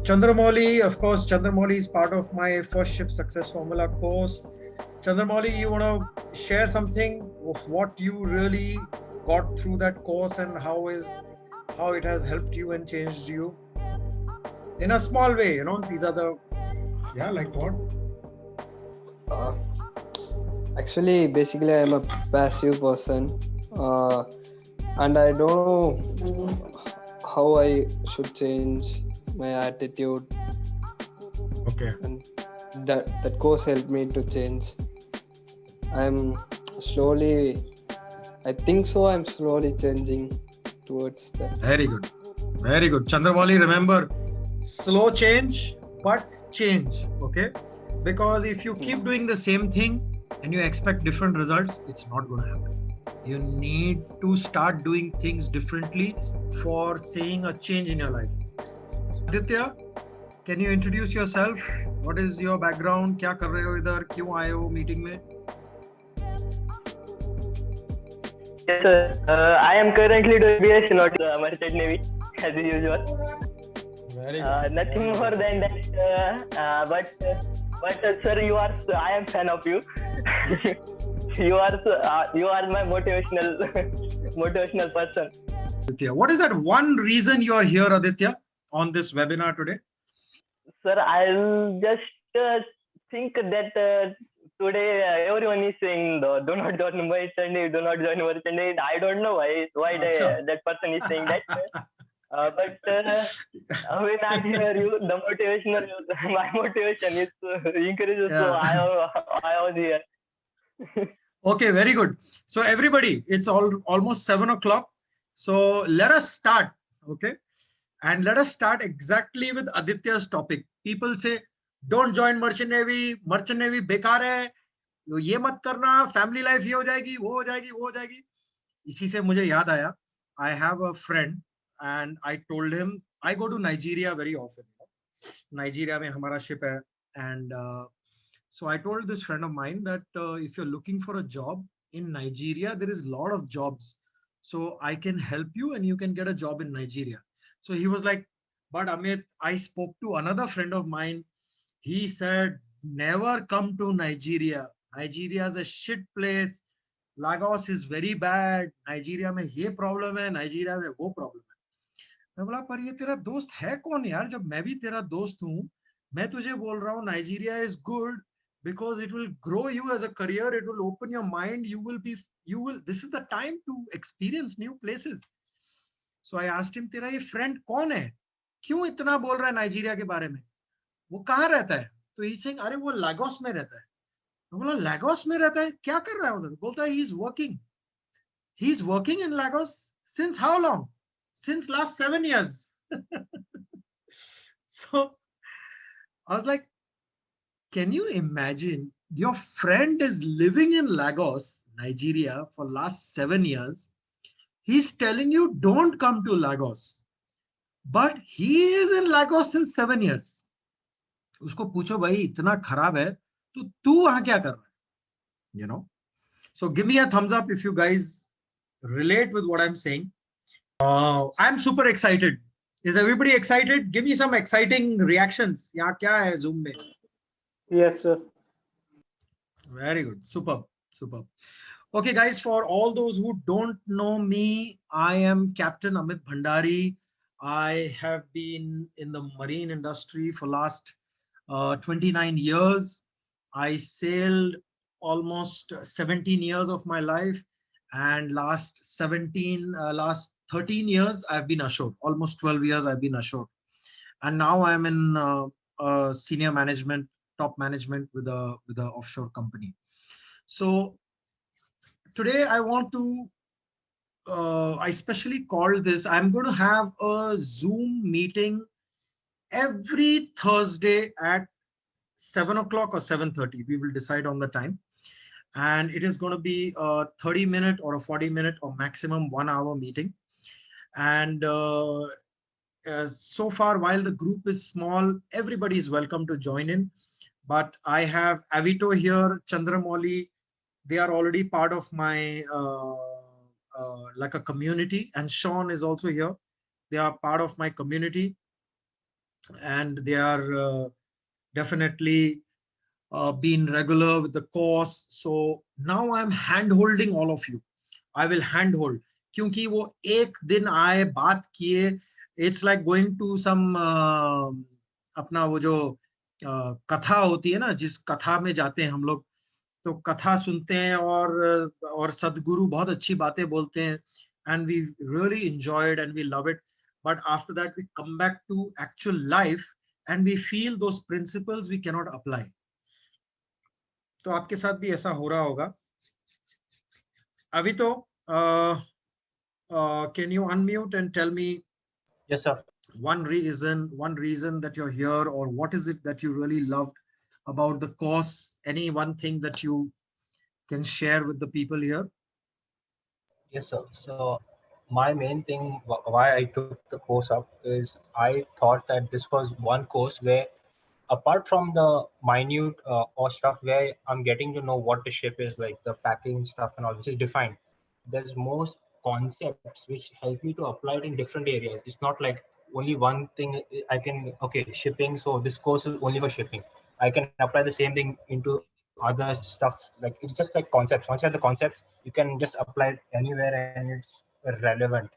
Chandramouli, of course, Chandramouli is part of my First Ship Success Formula course. Chandramouli, you want to share something of what you really got through that course and how it has helped you and changed you in a small way, these are the, yeah, like what? Uh, Actually, basically, I'm a passive person, and I don't know how I should change my attitude. Okay. And that course helped me to change. I'm slowly, I think so. I'm slowly changing towards that. Very good, very good. Chandramouli, remember, slow change, but change. Okay, because if you keep doing the same thing and you expect different results, it's not going to happen. You need to start doing things differently for seeing a change in your life. Aditya, can you introduce yourself? What is your background? क्या कर रहे हो इधर? क्यों आए हो meeting में? Yes, sir. I am currently doing BS not Merchant Navy as usual. Very good. Nothing more than that. But sir, I am fan of you. you are my motivational person. Aditya, what is that one reason you are here, Aditya, on this webinar today? Sir, I'll just think that today everyone is saying do not join Merchant Navy, do not join Merchant Navy. I don't know why that person is saying that. But when I hear you, my motivation is increases. Yeah. So I was here. Okay, very good. So everybody, it's almost 7 o'clock. So let us start. Okay. And let us start exactly with Aditya's topic. People say, don't join Merchant Navy बेकार है, ये मत करना, family life ये हो जाएगी, वो हो जाएगी. इसी से मुझे याद आया, I have a friend and I told him, I go to Nigeria very often. Nigeria में हमारा ship है, and so I told this friend of mine that if you're looking for a job in Nigeria, there is a lot of jobs. So I can help you and you can get a job in Nigeria. So he was like, but Amit, I spoke to another friend of mine. He said, never come to Nigeria. Nigeria is a shit place. Lagos is very bad. Nigeria में ये problem है, Nigeria में वो problem है. मैं बोला, पर ये तेरा दोस्त है कौन यार? जब मैं भी तेरा दोस्त हूँ, मैं तुझे बोल रहा हूँ, Nigeria is good because it will grow you as a career. It will open your mind. This is the time to experience new places. So I asked him, तेरा ये friend कौन है? क्यों इतना बोल रहा है नाइजीरिया के बारे में? वो कहाँ रहता है? तो he saying, अरे वो लागोस में रहता है. मैं बोला, लागोस में रहता है? क्या कर रहा है उधर? बोलता है, he's working in Lagos since how long? Since last 7 years. So I was like, can you imagine your friend is living in Lagos, Nigeria for last 7 years. He's telling you don't come to Lagos, but he is in Lagos since 7 years. उसको पूछो भाई इतना खराब है तो तू वहां क्या कर रहा है? So give me a thumbs up if you guys relate with what I'm saying. I'm super excited. Is everybody excited? Give me some exciting reactions. यहाँ क्या है Zoom में? Yes, sir. Very good. Superb. Okay, guys, for all those who don't know me, I am Captain Amit Bhandari. I have been in the marine industry for last 29 years. I sailed almost 17 years of my life, and last 13 years I've been ashore. Almost 12 years I've been ashore, and now I'm in senior management, top management with a offshore company. So today I want to I specially called this, I'm going to have a Zoom meeting every Thursday at 7 o'clock or 7:30. We will decide on the time. And it is going to be a 30-minute or a 40-minute or maximum 1 hour meeting. And so far, while the group is small, everybody is welcome to join in. But I have Avito here, Chandramouli. They are already part of my like a community, and Sean is also here. They are part of my community. and they are definitely been regular with the course. So now I'm hand holding all of you. I will hand hold, क्योंकि वो एक दिन आए बात किए. It's like going to some अपना वो जो कथा होती है ना, जिस कथा में जाते हैं हम लोग, तो कथा सुनते हैं और सदगुरु बहुत अच्छी बातें बोलते हैं, and we really enjoy it and we love it. But after that we come back to actual life and we feel those principles we cannot apply. तो आपके साथ भी ऐसा हो रहा होगा. अभी तो can you unmute and tell me Yes, sir. one reason that you're here, or what is it that you really loved about the course? Any one thing that you can share with the people here? Yes, sir. So my main thing why I took the course up is I thought that this was one course where, apart from the minute or stuff where I'm getting to know what the ship is, like the packing stuff and all, which is defined, there's more concepts which help me to apply it in different areas. It's not like only one thing I can, okay, shipping, so this course is only for shipping. I can apply the same thing into other stuff. Like it's just like concepts. Once you have the concepts, you can just apply it anywhere and it's relevant.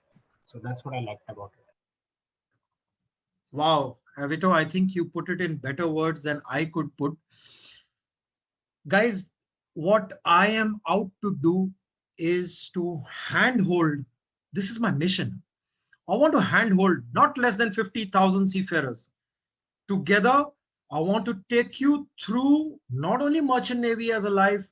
So that's what I liked about it. Wow, Avito, I think you put it in better words than I could put. Guys, what I am out to do is to handhold. This is my mission. I want to handhold not less than 50,000 seafarers. Together, I want to take you through not only Merchant Navy as a life,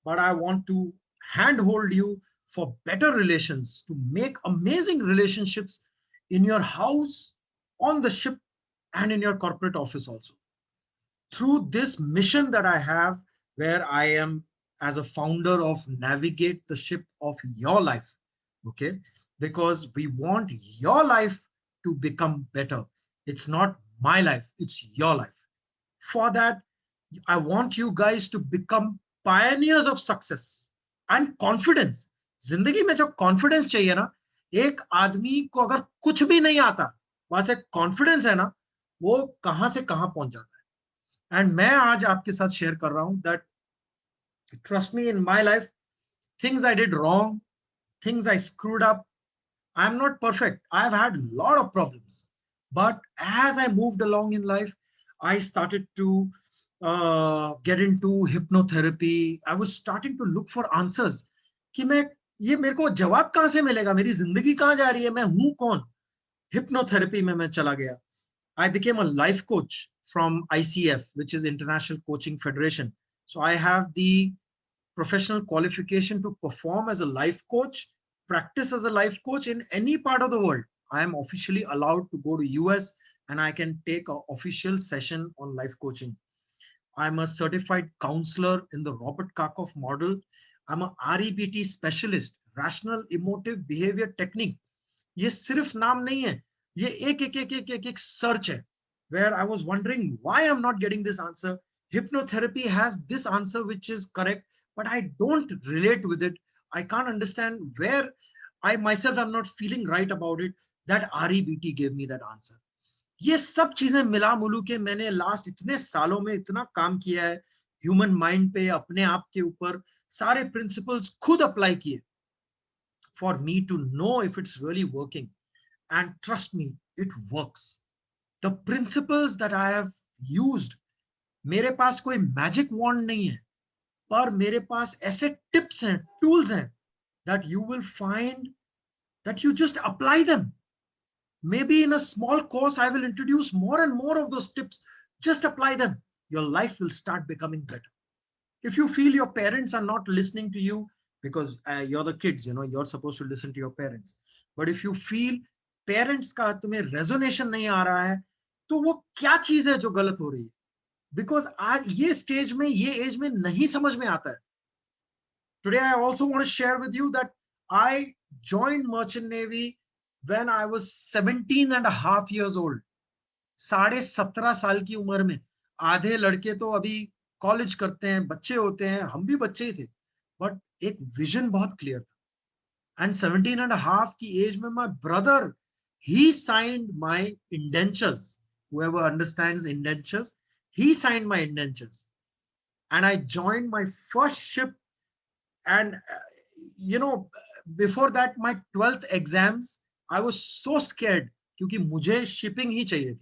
but I want to handhold you for better relations, to make amazing relationships in your house, on the ship, and in your corporate office also. Through this mission that I have, where I am as a founder of Navigate the Ship of Your Life, okay? Because we want your life to become better. It's not my life, it's your life. For that, I want you guys to become pioneers of success and confidence. जिंदगी में जो confidence चाहिए ना, एक आदमी को अगर कुछ भी नहीं आता, वहां से कॉन्फिडेंस है ना, वो कहां से कहां पहुंच जाता है. एंड मैं आज आपके साथ शेयर कर रहा हूं that trust me, in my life things I did wrong, things I screwed up. I am not perfect. I've had a lot of problems. But as I moved along in life, I started to get into hypnotherapy. I was starting to look for answers. कि मैं ये मेरे को जवाब कहाँ से मिलेगा, मेरी जिंदगी कहाँ जा रही है, मैं हूँ कौन. हिप्नोथेरेपी में मैं चला गया. I became a life coach from ICF, which is International Coaching Federation. So I have the professional qualification to perform as a life coach, practice as a life coach in any part of the world. I am officially allowed to go to US and I can take an official session on life coaching. I'm a certified counselor in the Robert Karkoff model. I'm a REBT specialist, rational emotive behavior technique. ये सिर्फ नाम नहीं है, ये एक search है, where I was wondering why I'm not getting this answer. Hypnotherapy has this answer which is correct, but I don't relate with it. I can't understand where I myself am not feeling right about it. That REBT gave me that answer. ये सब चीजें मिला मुलू के मैंने last इतने सालों में इतना काम किया है ह्यूमन माइंड पे, अपने आप के ऊपर सारे प्रिंसिपल्स खुद अप्लाई किए for me to know if it's really working. And trust me, it works. The principles that I have used, मेरे पास कोई मैजिक वॉन्ड नहीं है, पर मेरे पास ऐसे टिप्स हैं, टूल्स हैं, that you will find that you just apply them. Maybe in a small course, I will introduce more and more of those tips. Just apply them. Your life will start becoming better. If you feel your parents are not listening to you, because you're the kids, you know, you're supposed to listen to your parents. But if you feel parents का तुम्हें resonation नहीं आ रहा है, तो वो क्या चीज है जो गलत हो रही है? Because आज ये स्टेज में, ये एज में नहीं समझ में आता है. Today I also want to share with you that I joined Merchant Navy when I was 17 and a half years old. 17.5 साल की उम्र में. आधे लड़के तो अभी कॉलेज करते हैं, बच्चे होते हैं, हम भी बच्चे ही थे, बट एक विजन बहुत क्लियर था. एंड 17 and a half की एज में my brother, he signed my indentures whoever understands indentures, he signed my indentures. And I joined my first ship. And, you know, before that, my 12th exams, I was so scared क्योंकि मुझे shipping ही चाहिए थी.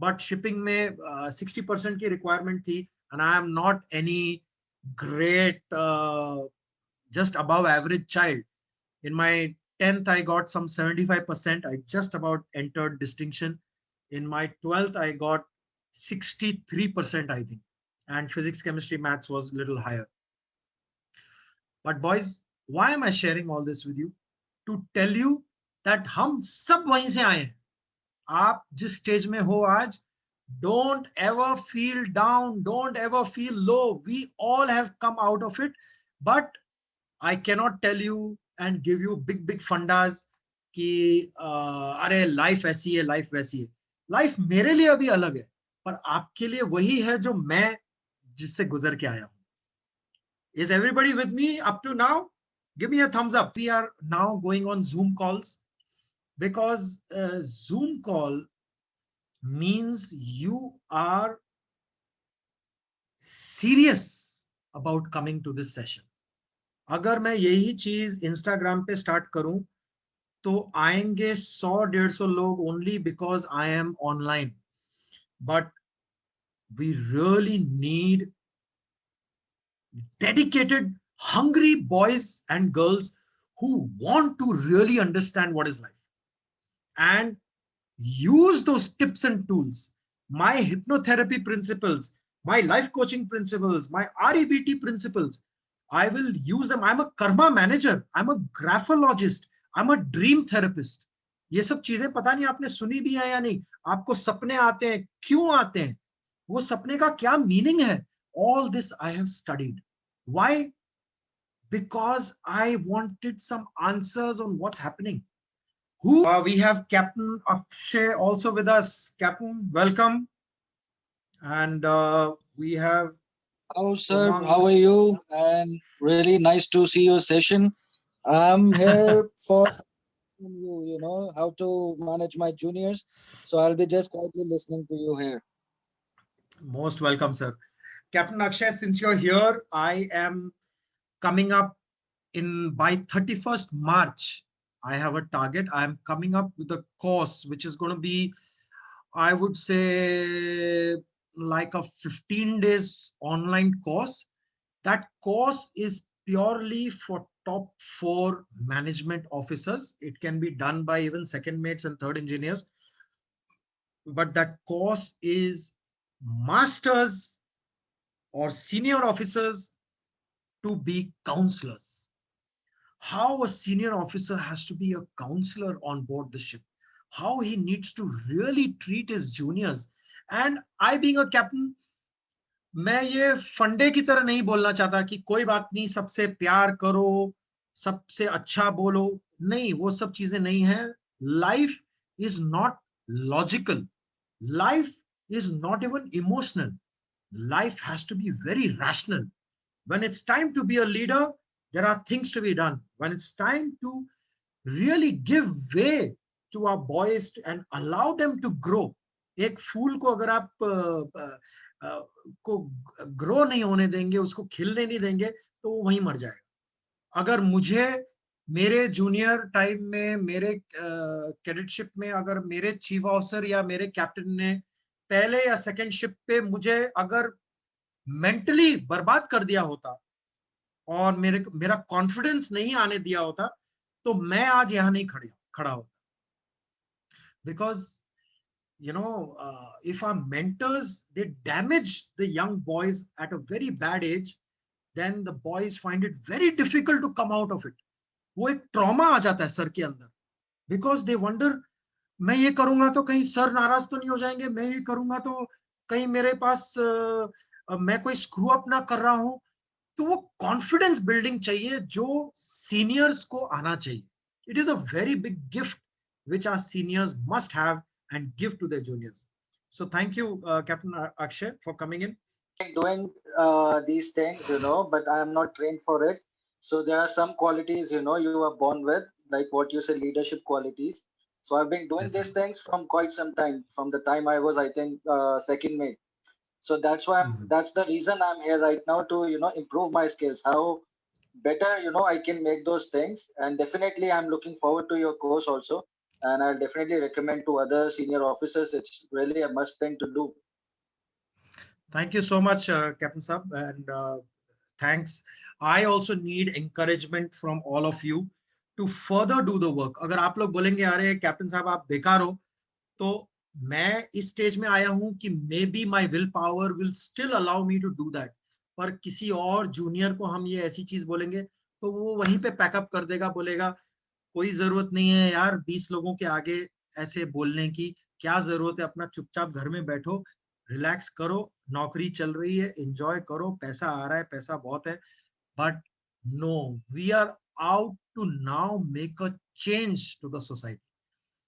But shipping में 60% की requirement थी. And I am not any great, just above average child. In my 10th, I got some 75%. I just about entered distinction. In my 12th, I got 63%, I think. And physics, chemistry, maths was a little higher. But boys, why am I sharing all this with you? To tell you that हम सब वहीं से आए हैं. आप जिस stage में हो आज, don't ever feel down, don't ever feel low. We all have come out of it. But I cannot tell you and give you big fundas कि अरे लाइफ ऐसी है, लाइफ वैसी है. लाइफ मेरे लिए अभी अलग है, पर आपके लिए वही है जो मैं जिससे गुजर के आया हूं. Is everybody with me up to now? Give me a thumbs up. We are now going on Zoom calls, because Zoom call means you are serious about coming to this session. अगर मैं यही चीज Instagram पे start करूं तो आएंगे 100-150 लोग only because I am online. But we really need dedicated, hungry boys and girls who want to really understand what is life and use those tips and tools, my hypnotherapy principles, my life coaching principles, my REBT principles. I will use them. I'm a karma manager. I'm a graphologist. I'm a dream therapist. ये सब चीजें पता नहीं आपने सुनी भी है या नहीं. आपको सपने आते हैं, क्यों आते हैं, वो सपने का क्या मीनिंग है? All this I have studied. Why? Because I wanted some answers on what's happening. Who we have Captain Akshay also with us. Captain, welcome. And we have. Hello, sir. How are you? And really nice to see your session. I'm here for you know, how to manage my juniors. So I'll be just quietly listening to you here. Most welcome, sir. Captain Akshay, since you're here, I am coming up by 31st March. I have a target. I am coming up with a course, which is going to be, I would say, like a 15 days online course. That course is purely for top 4 management officers. It can be done by even second mates and third engineers. But that course is masters or senior officers to be counselors. How a senior officer has to be a counselor on board the ship. How he needs to really treat his juniors. And I being a captain, मैं ये फंडे की तरह नहीं बोलना चाहता कि कोई बात नहीं, सबसे प्यार करो, सबसे अच्छा बोलो. नहीं, वो सब चीजें नहीं है. Life is not logical. Life is not even emotional. Life has to be very rational. When it's time to be a leader, there are things to be done. When it's time to really give way to our boys and allow them to grow. एक फूल को अगर आप को grow नहीं होने देंगे, उसको खिलने नहीं देंगे, तो वो वहीं मर जाएगा. अगर मुझे मेरे जूनियर टाइम में, मेरे कैडेटशिप में, अगर मेरे चीफ ऑफिसर या मेरे कैप्टन ने पहले या सेकंड शिप पे मुझे अगर मेंटली बर्बाद कर दिया होता और मेरा कॉन्फिडेंस नहीं आने दिया होता, तो मैं आज यहाँ नहीं खड़ा होता. Because you know, if our mentors, they damage the young boys at a very bad age, then the boys find it very difficult to come out of it. वो एक ट्रॉमा आ जाता है सर के अंदर, because they wonder, मैं ये करूंगा तो कहीं सर नाराज तो नहीं हो जाएंगे, मैं ये करूंगा तो कहीं मेरे पास मैं कोई स्क्रू अप ना कर रहा हूं. तो वो कॉन्फिडेंस बिल्डिंग चाहिए जो सीनियर्स को आना चाहिए. It is a very big gift which our seniors must have and give to their juniors. So thank you, Captain Akshay, for coming in. Doing these things, you know, but I am not trained for it. So there are some qualities, you know, you are born with, like what you say, leadership qualities. So I've been doing Yes, sir. these things from quite some time, from the time I was, I think, second mate. So that's why Mhm. that's the reason I'm here right now to, improve my skills. How better, I can make those things. And definitely, I'm looking forward to your course also. And I'll definitely recommend to other senior officers. It's really a must thing to do. Thank you so much, Captain Sab, and thanks. I also need encouragement from all of you to further do the work. अगर आप लोग बोलेंगे अरे captain साहब आप बेकार हो, तो मैं इस स्टेज में आया हूं कि maybe my will power will still allow me to do that, पर किसी और जूनियर को हम ये ऐसी चीज बोलेंगे तो वो वहीं पे पैकअप कर देगा, बोलेगा कोई जरूरत नहीं है यार 20 लोगों के आगे ऐसे बोलने की, क्या जरूरत है, अपना चुपचाप घर में बैठो, रिलैक्स करो, नौकरी चल रही है, एंजॉय करो, पैसा आ रहा है, पैसा बहुत है. But no, we are out to now make a change to the society.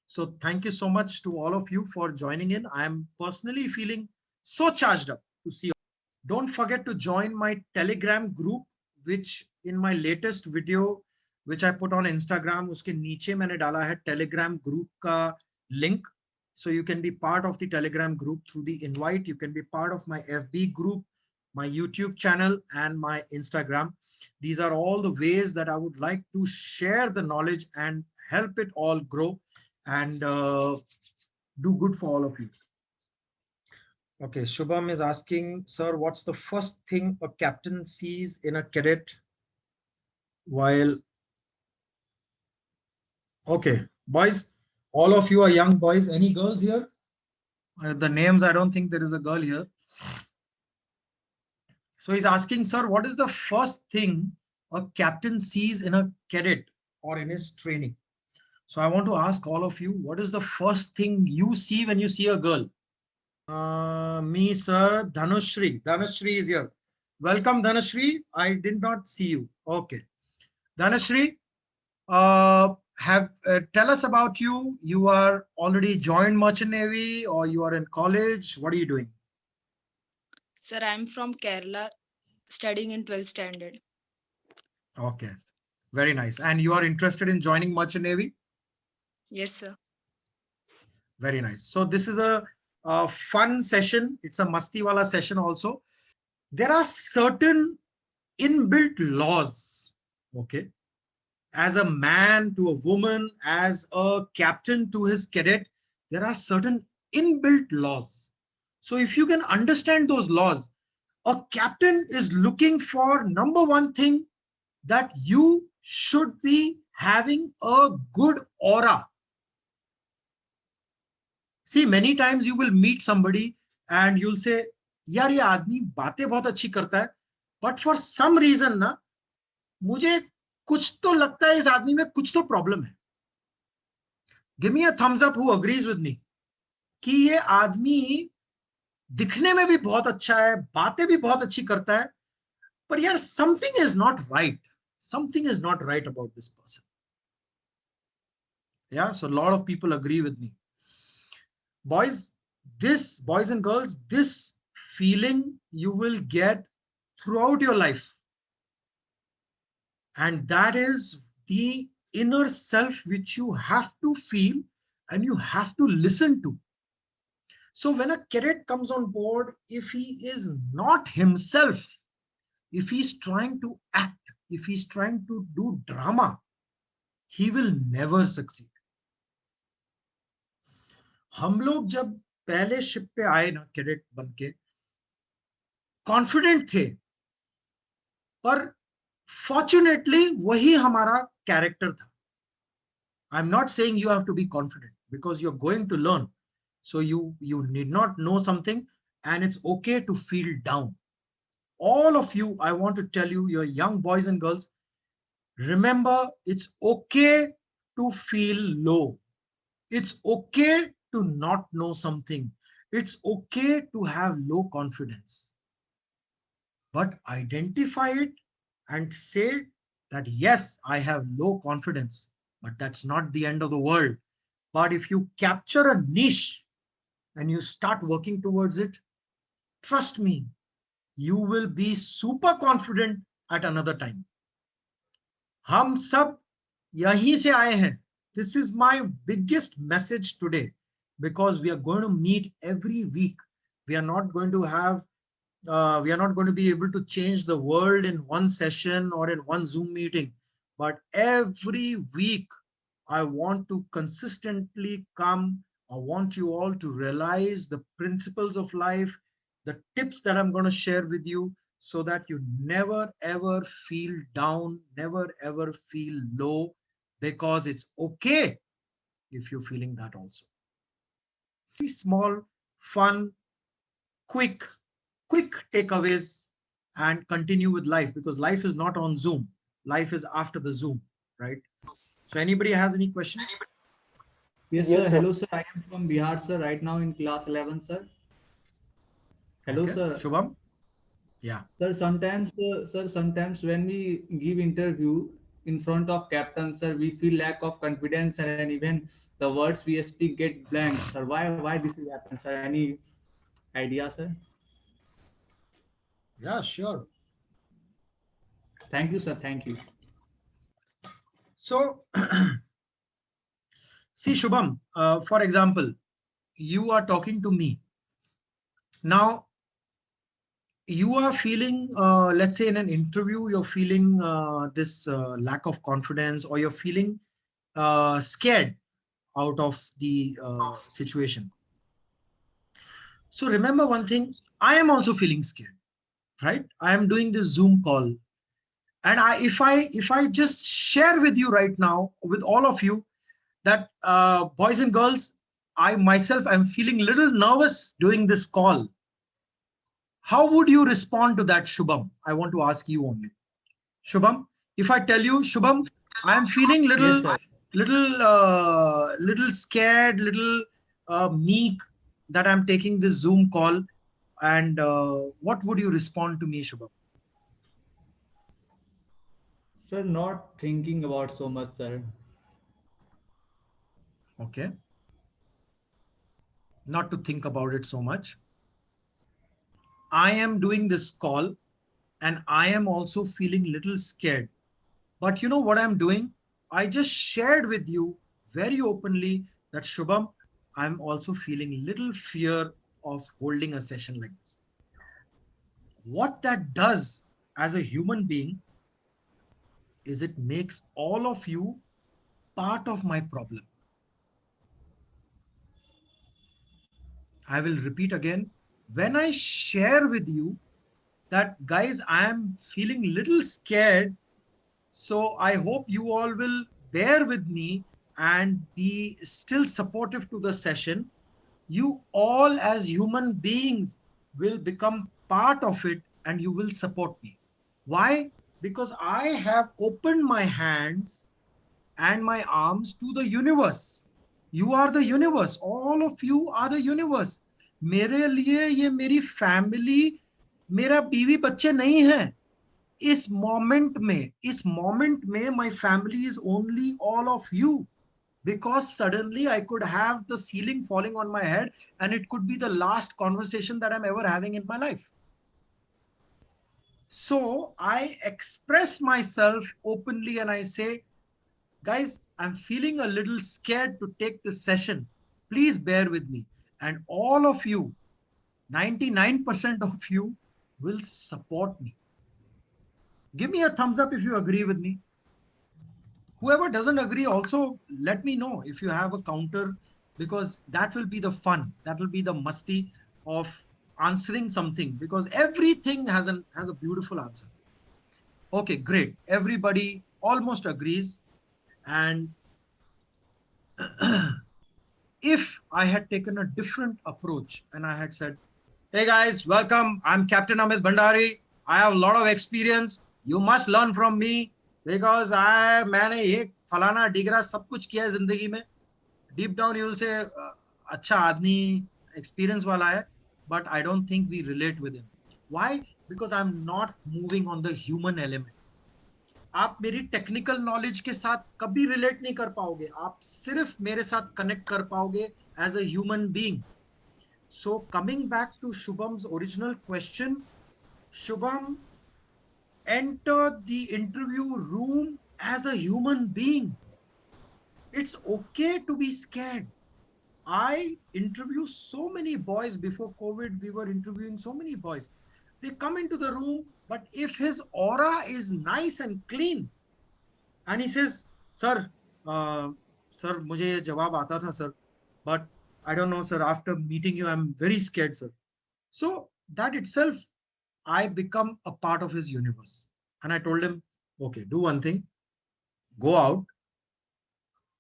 So thank you so much to all of you for joining in. I am personally feeling so charged up to see you. Don't forget to join my Telegram group, which in my latest video, which I put on Instagram, uske niche maine dala hai Telegram group ka link. So you can be part of the Telegram group through the invite. You can be part of my FB group, my YouTube channel, and my Instagram. These are all the ways that I would like to share the knowledge and help it all grow and do good for all of you. Okay, Shubham is asking, sir, what's the first thing a captain sees in a cadet while... Okay, boys, all of you are young boys. Any girls here? The names, I don't think there is a girl here. So he's asking, sir, what is the first thing a captain sees in a cadet or in his training? So I want to ask all of you, what is the first thing you see when you see a girl? Me, sir, Dhanushri. Dhanushri is here. Welcome, Dhanushri. I did not see you. Okay. Dhanushri, tell us about you. You are already joined Merchant Navy or you are in college. What are you doing? Sir, I'm from Kerala, studying in 12th standard. Okay. Very nice. And you are interested in joining Merchant Navy? Yes, sir. Very nice. So this is a fun session. It's a masti wala session also. There are certain inbuilt laws, okay? As a man to a woman, as a captain to his cadet, there are certain inbuilt laws. So if you can understand those laws, a captain is looking for number one thing, that you should be having a good aura. See, many times you will meet somebody and you'll say, यार ये आदमी बातें बहुत अच्छी करता है, but for some reason ना मुझे कुछ तो लगता है इस आदमी में कुछ तो प्रॉब्लम है. Give me a thumbs up who agrees with me कि ये आदमी दिखने में भी बहुत अच्छा है, बातें भी बहुत अच्छी करता है, पर यार something is not right. Something is not right about this person. Yeah, so a lot of people agree with me. Boys and girls, this feeling you will get throughout your life. And that is the inner self which you have to feel and you have to listen to. So when a cadet comes on board, if he is not himself, if he's trying to act, if he's trying to do drama, he will never succeed. हम लोग जब पहले ship पे आए ना cadet बनके, confident थे, पर फॉर्चुनेटली वही हमारा कैरेक्टर था. I am not saying you have to be confident because you are going to learn, so you need not know something and it's okay to feel down. All of you, I want to tell you, your young boys and girls, remember, it's okay to feel low. It's okay to not know something. It's okay to have low confidence. But identify it and say that, yes, I have low confidence, but that's not the end of the world. But if you capture a niche and you start working towards it, trust me, you will be super confident at another time. हम सब यहीं से आए हैं. This is my biggest message today, because we are going to meet every week. We are not going to have, we are not going to be able to change the world in one session or in one Zoom meeting, but every week I want to consistently come. I want you all to realize the principles of life, the tips that I'm going to share with you, so that you never ever feel down, never ever feel low, because it's okay if you're feeling that also. Very small, fun, quick, quick takeaways, and continue with life, because life is not on Zoom. Life is after the Zoom, right? So anybody has any questions? Yes, Yes, sir. sir. Hello, sir. I am from Bihar, sir. Right now in class 11, sir. Hello, Okay, sir. Shubham? Yeah. Sir, sometimes when we give interview in front of captain, sir, we feel lack of confidence and even the words we speak get blank, sir. Why this is happen, sir? Any idea, sir? Yeah, sure. Thank you, sir. Thank you. So, see, Shubham, for example, you are talking to me. Now, you are feeling, let's say in an interview, you're feeling this lack of confidence, or you're feeling scared out of the situation. So remember one thing, I am also feeling scared, right? I am doing this Zoom call. And if I just share with you right now, with all of you, that boys and girls, I myself am feeling a little nervous doing this call. How would you respond to that, Shubham? I want to ask you only. Shubham, if I tell you, Shubham, I am feeling Yes, sir. little scared, little meek, that I'm taking this Zoom call, and what would you respond to me, Shubham? Sir, not thinking about so much, sir. Okay, not to think about it so much. I am doing this call, and I am also feeling little scared. But you know what I'm doing? I just shared with you very openly that, Shubham, I'm also feeling little fear of holding a session like this. What that does as a human being is it makes all of you part of my problem. I will repeat again. When I share with you that, guys, I am feeling little scared, so I hope you all will bear with me and be still supportive to the session. You all, as human beings, will become part of it, and you will support me. Why? Because I have opened my hands and my arms to the universe. You are the universe. All of you are the universe. मेरे लिए ये मेरी family, मेरा बीवी बच्चे नहीं है. इस मोमेंट में my family is only all of you, because suddenly I could have the ceiling falling on my head, and it could be the last conversation that I'm ever having in my life. So I express myself openly and I say, guys, I'm feeling a little scared to take this session. Please bear with me. And all of you, 99% of you, will support me. Give me a thumbs up if you agree with me. Whoever doesn't agree, also let me know if you have a counter, because that will be the fun. That will be the musty of answering something, because everything has a beautiful answer. Okay, great. Everybody almost agrees. And if I had taken a different approach and I had said, hey guys, welcome. I'm Captain Amit Bhandari. I have a lot of experience. You must learn from me, because मैंने ये फलाना डिगरा सब कुछ किया है जिंदगी में. Deep down you will say, अच्छा आदमी experience वाला है, but I don't think we relate with him. Why? Because I'm not moving on the human element. आप मेरी टेक्निकल नॉलेज के साथ कभी रिलेट नहीं कर पाओगे. आप सिर्फ मेरे साथ कनेक्ट कर पाओगे as a human being. So coming back to Shubham's original question, Shubham entered the interview room as a human being. It's okay to be scared. I interview so many boys before COVID. We were interviewing so many boys. They come into the room, but if his aura is nice and clean, and he says, "Sir, uh, sir, मुझे ये जवाब आता था, sir, but I don't know, sir. After meeting you, I'm very scared, sir." So that itself, I become a part of his universe. And I told him, "Okay, do one thing. Go out,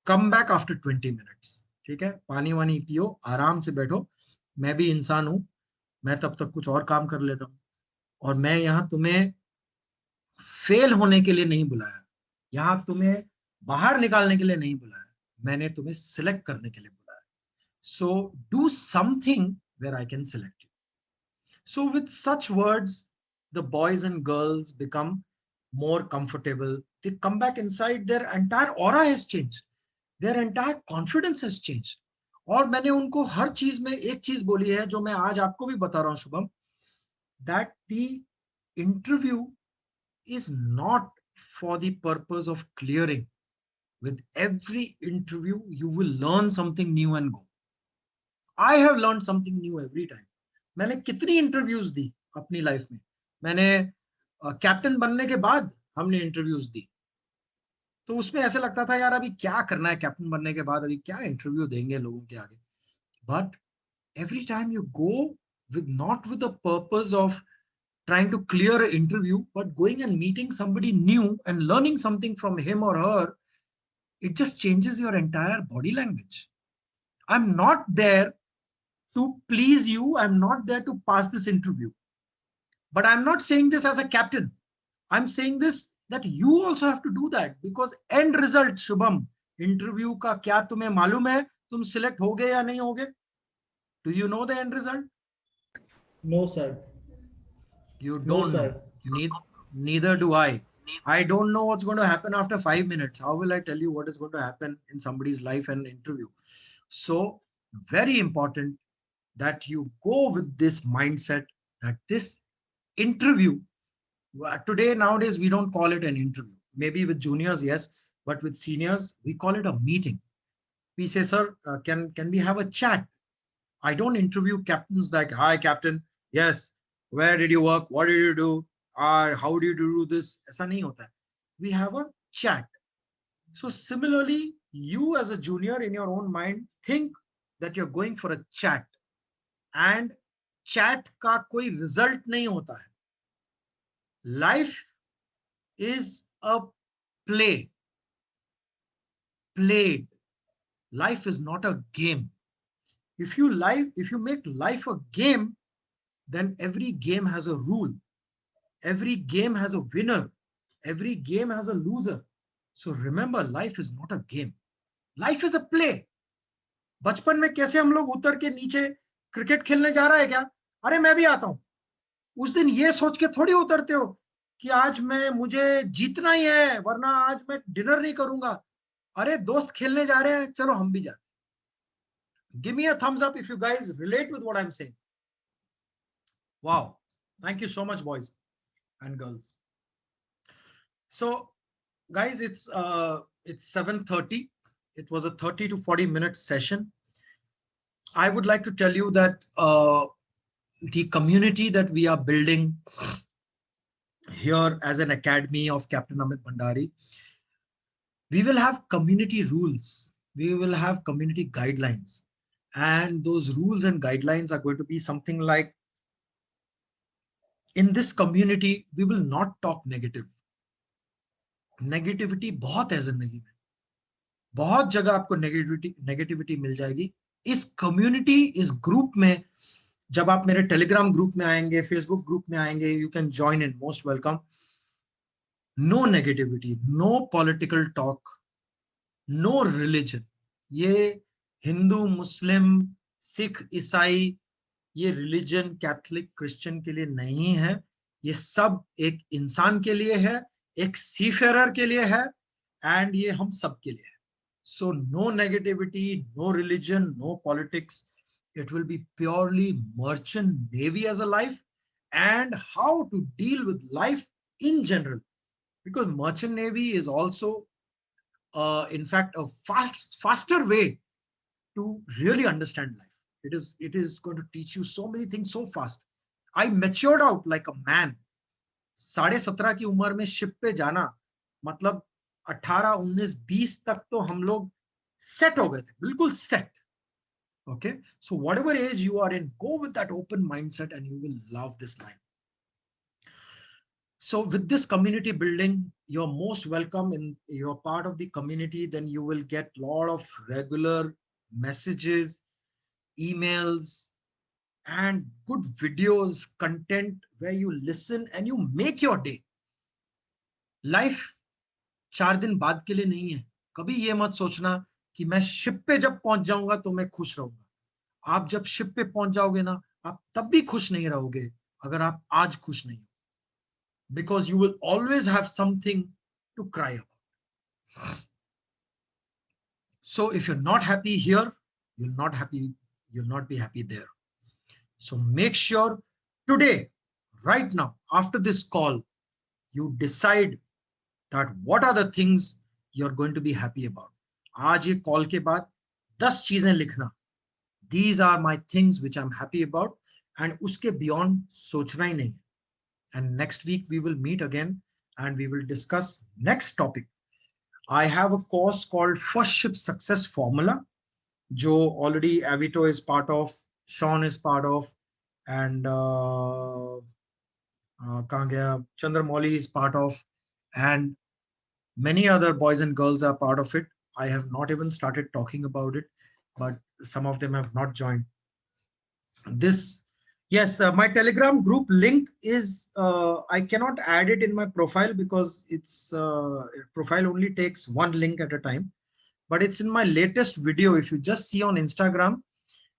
come back after 20 minutes. ठीक है, पानी वानी पियो, आराम से बैठो, मैं भी इंसान हूं, मैं तब तक कुछ और काम कर लेता हूँ, और मैं यहाँ तुम्हें फेल होने के लिए नहीं बुलाया, यहाँ तुम्हें बाहर निकालने के लिए नहीं बुलाया, मैंने तुम्हें सिलेक्ट करने के लिए बुलाया. So do something where I can select you." So with such words, the boys and girls become more comfortable. They come back inside, their entire aura has changed. Their entire confidence has changed. और मैंने उनको हर चीज में एक चीज बोली है जो मैं आज आपको भी बता रहा हूं Shubham, that the interview is not for the purpose of clearing. With every interview, you will learn something new and go. I have learned something new every time. मैंने कितनी इंटरव्यूज दी अपनी लाइफ में. मैंने कैप्टन बनने के बाद हमने इंटरव्यूज दी, तो उसमें ऐसे लगता था यार अभी क्या करना है, कैप्टन बनने के बाद अभी क्या इंटरव्यू देंगे लोगों के आगे. But every time you go with not with the purpose of trying to clear an interview, but going and meeting somebody new and learning something from him or her, it just changes your entire body language. I'm not there to please you. I'm not there to pass this interview. But I'm not saying this as a captain. I'm saying this that you also have to do that, because end result, Shubham, interview का क्या तुम्हें मालूम है, तुम select होगे या नहीं होगे? Do you know the end result? No, sir. You No, don't sir. know. Neither do I. I don't know what's going to happen after 5 minutes. How will I tell you what is going to happen in somebody's life and interview? So very important that you go with this mindset that this interview, today nowadays we don't call it an interview. Maybe with juniors, yes, but with seniors we call it a meeting. We say, "Sir, can we have a chat?" I don't interview captains like, "Hi captain, yes, where did you work, what did you do, or how did you do this?" ऐसा नहीं होता है. We have a chat. So similarly, you as a junior in your own mind think that you're going for a chat, and chat का कोई result नहीं होता है. Life is a play. Played. Life is not a game. If you make life a game, then every game has a rule. Every game has a winner. Every game has a loser. So remember, life is not a game. Life is a play. बचपन में कैसे हम लोग उतर के नीचे cricket खेलने जा रहा है क्या, अरे मैं भी आता हूं, उस दिन ये सोच के थोड़ी उतरते हो कि आज मुझे जीतना ही है वरना आज मैं डिनर नहीं करूंगा. अरे दोस्त खेलने जा रहे हैं, चलो हम भी जाते. Give me a thumbs up if you guys relate with what I'm saying. Wow. Thank you so much, boys and girls. So guys, it's 7:30. It was a 30 to 40 minute session. I would like to tell you that the community that we are building here as an academy of Captain Amit Bhandari, we will have community rules. We will have community guidelines. And those rules and guidelines are going to be something like, in this community, we will not talk negative. Negativity बहुत है जिंदगी में, बहुत जगह आपको negativity मिल जाएगी. इस community, इस ग्रुप में, जब आप मेरे टेलीग्राम ग्रुप में आएंगे, फेसबुक ग्रुप में आएंगे, you can join in, most welcome. No negativity, no political talk, no religion. ये हिंदू, मुस्लिम, सिख, ईसाई, ये रिलीजन कैथोलिक क्रिश्चियन के लिए नहीं है. ये सब एक इंसान के लिए है, एक सीफेरर के लिए है, एंड ये हम सब के लिए है. So no negativity, no religion, no politics. It will be purely merchant navy as a life, and how to deal with life in general. Because merchant navy is also in fact, a faster way to really understand life. It is going to teach you so many things so fast. I matured out like a man. 17.5 की उम्र में ship पे जाना मतलब 18, 19, 20 तक तो हम लोग सेट हो गए थे, बिल्कुल set. Okay, so whatever age you are in, go with that open mindset and you will love this line. So with this community building, you're most welcome in you're part of the community. Then you will get a lot of regular messages, emails, and good videos, content where you listen and you make your day. Life 4 दिन बाद के लिए नहीं है. कभी ये मत सोचना कि मैं शिप पे जब पहुंच जाऊंगा तो मैं खुश रहूंगा. आप जब शिप पे पहुंच जाओगे ना, आप तब भी खुश नहीं रहोगे अगर आप आज खुश नहीं हो. Because you will always have something to cry about. So if you're not happy here, you'll not be happy there. So make sure today, right now, after this call, you decide that what are the things you're going to be happy about. आज ये call के बाद 10 चीजें लिखना. These are my things which I'm happy about, and उसके beyond सोचना ही नहीं. And next week we will meet again and we will discuss next topic. I have a course called First Ship Success Formula, jo already Avito is part of, Sean is part of, and Chandramouli is part of, and many other boys and girls are part of it. I have not even started talking about it, but some of them have not joined. This, yes, my Telegram group link is, I cannot add it in my profile because its profile only takes one link at a time. But it's in my latest video. If you just see on Instagram,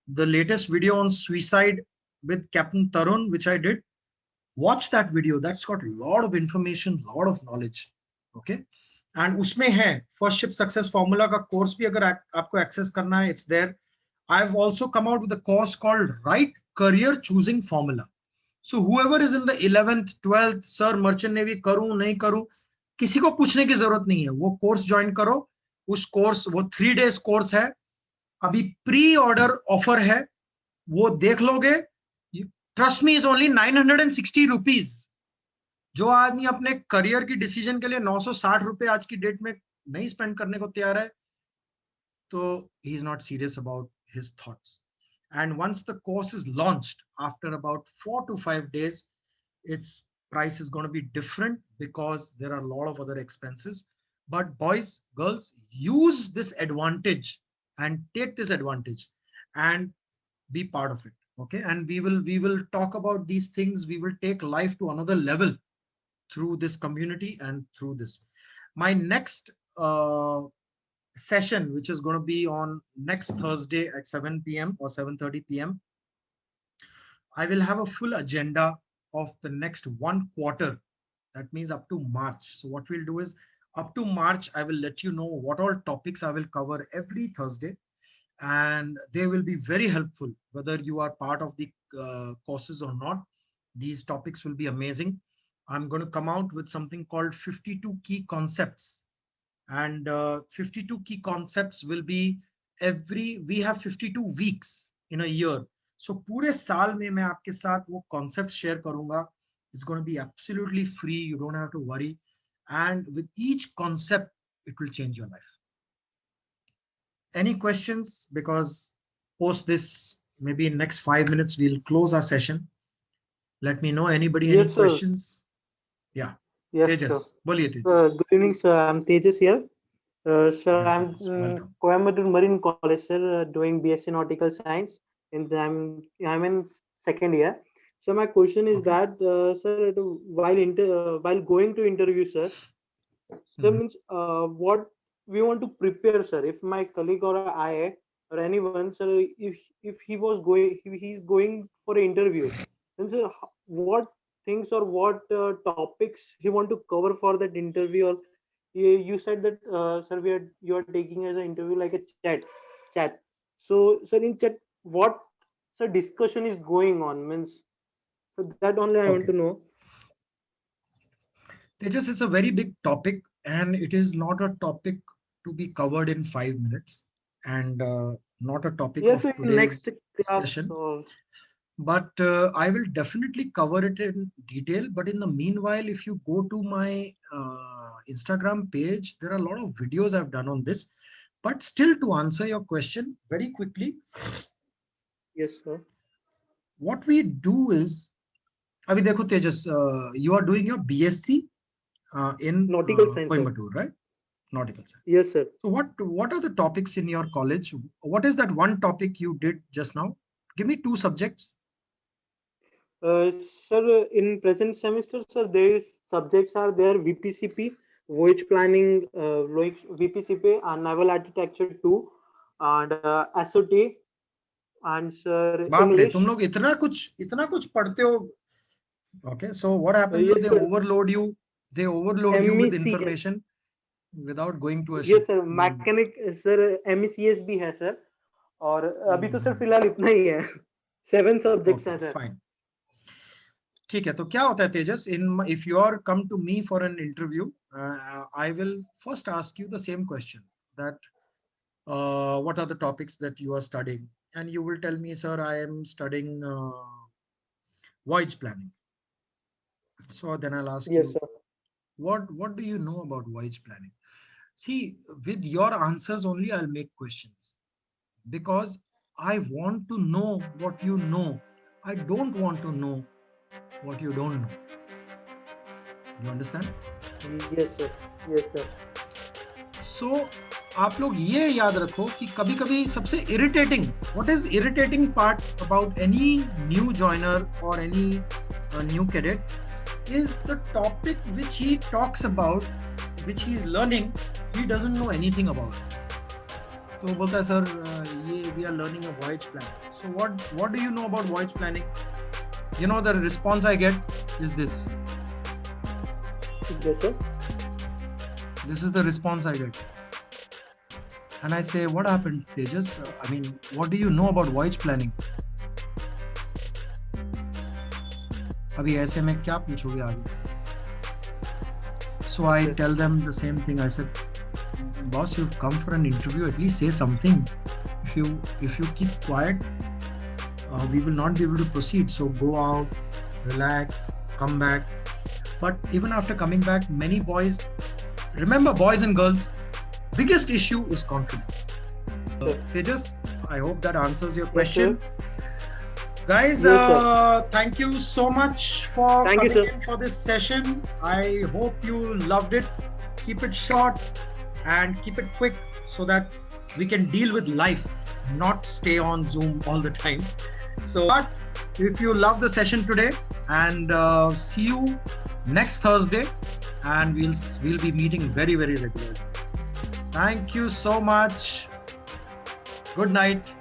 the latest video on suicide with Captain Tarun, which I did, watch that video. That's got a lot of information, lot of knowledge. Okay. And उसमें है First Ship Success Formula का course भी अगर आपको access करना है, it's there. I've also come out with a course called Right Career Choosing Formula. So whoever is in the 11th, 12th, sir merchant navy करूं नहीं करूं, किसी को पूछने की जरूरत नहीं है. वो कोर्स ज्वाइन करो. उस कोर्स, वो 3 days कोर्स है. अभी प्री ऑर्डर ऑफर है, वो देख लोगे. Trust me, is only 960 rupees. जो आदमी अपने करियर की डिसीजन के लिए 960 रुपए आज की डेट में नहीं स्पेंड करने को तैयार है, तो he is not serious about his thoughts. And once the course is launched, after about 4 to 5 days, its price is going to be different because there are a lot of other expenses. But boys, girls, use this advantage and take this advantage and be part of it. Okay, and we will talk about these things. We will take life to another level through this community and through this. My next session, which is going to be on next Thursday at 7 p.m. or 7:30 p.m. I will have a full agenda of the next 1 quarter. That means up to March. So what we'll do is, up to March, I will let you know what all topics I will cover every Thursday. And they will be very helpful, whether you are part of the courses or not. These topics will be amazing. I'm going to come out with something called 52 key concepts. And 52 key concepts will be we have 52 weeks in a year. So पूरे साल में मैं आपके साथ वो concepts share करूंगा. It's going to be absolutely free. You don't have to worry. And with each concept, it will change your life. Any questions? Because post this, maybe in next 5 minutes, we'll close our session. Let me know. Anybody, Yes, any sir. questions? Yeah. Yes, Tejas. sir. Boliye, Tejas. Good evening, sir. I'm Tejas here. Sir, Yeah, I'm Tejas, welcome. Coimbatore Marine College, sir, doing BSc Nautical Science, and I'm in second year. So my question is Okay. that, sir, while going to interview, sir, so means what we want to prepare, sir. If my colleague or I or anyone, sir, if he's going for an interview, then sir, what things or what topics he want to cover for that interview? Or you said that, sir, you are taking as an interview like a chat. So, sir, in chat, what sir discussion is going on? Means, so that only I want to Okay. know. Tejas, is a very big topic, and it is not a topic to be covered in 5 minutes and not a topic Yes, of sir, in next today's class. session. So, But I will definitely cover it in detail. But in the meanwhile, if you go to my Instagram page, there are a lot of videos I've done on this. But still, to answer your question very quickly, yes, sir. what we do is, Abhi dekho Tejas, you are doing your BSc in Nautical science, sir. Coimbatore, right? Nautical science. Yes, sir. So what are the topics in your college? What is that one topic you did just now? Give me 2 subjects. Sir, in present semester, sir, there subjects are there: VPCP, voyage planning, VPCP, and naval architecture 2, and SOT, and sir, बाप रे, English. तुम लोग इतना कुछ पढ़ते हो. Okay, so what happens Yes, is they sir. overload you with MECS. information without going to a Yes, sheet. sir. Mechanic sir MECS भी है सर, और अभी तो सर फिलहाल इतना ही है. 7 सब्जेक्ट्स हैं सर. Fine. ठीक है, तो क्या होता है तेजस, if you are come to me for an interview, I will first ask you the same question, that what are the topics that you are studying, and you will tell me, sir, I am studying voyage planning. So then I'll ask Yes, you, sir. what do you know about voyage planning? See, with your answers only I'll make questions, because I want to know what you know. I don't want to know what you don't know. You understand? Yes, sir. Yes, sir. So आप लोग ये याद रखो कि कभी कभी सबसे irritating, what is irritating part about any new joiner or any new cadet is the topic which he talks about, which he is learning, he doesn't know anything about it. तो वो बोलता है, सर ये we are learning a voyage plan. So what do you know about voyage planning? You know, the response I get is this. Yes, sir. This is the response I get. And I say, what happened, Tejas? I mean, what do you know about voyage planning? अभी ऐसे में क्या पूछोगे आगे? So I tell them the same thing. I said, boss, you've come for an interview, at least say something. If you keep quiet, we will not be able to proceed. So go out, relax, come back. But even after coming back, many boys, remember, boys and girls, biggest issue is confidence. Tejas, I hope that answers your question. Guys, Yes, thank you so much for Thank you, coming sir. in for this session. I hope you loved it. Keep it short and keep it quick so that we can deal with life, not stay on Zoom all the time. So if you love the session today, and see you next Thursday, and we'll be meeting very, very regularly. Thank you so much. Good night.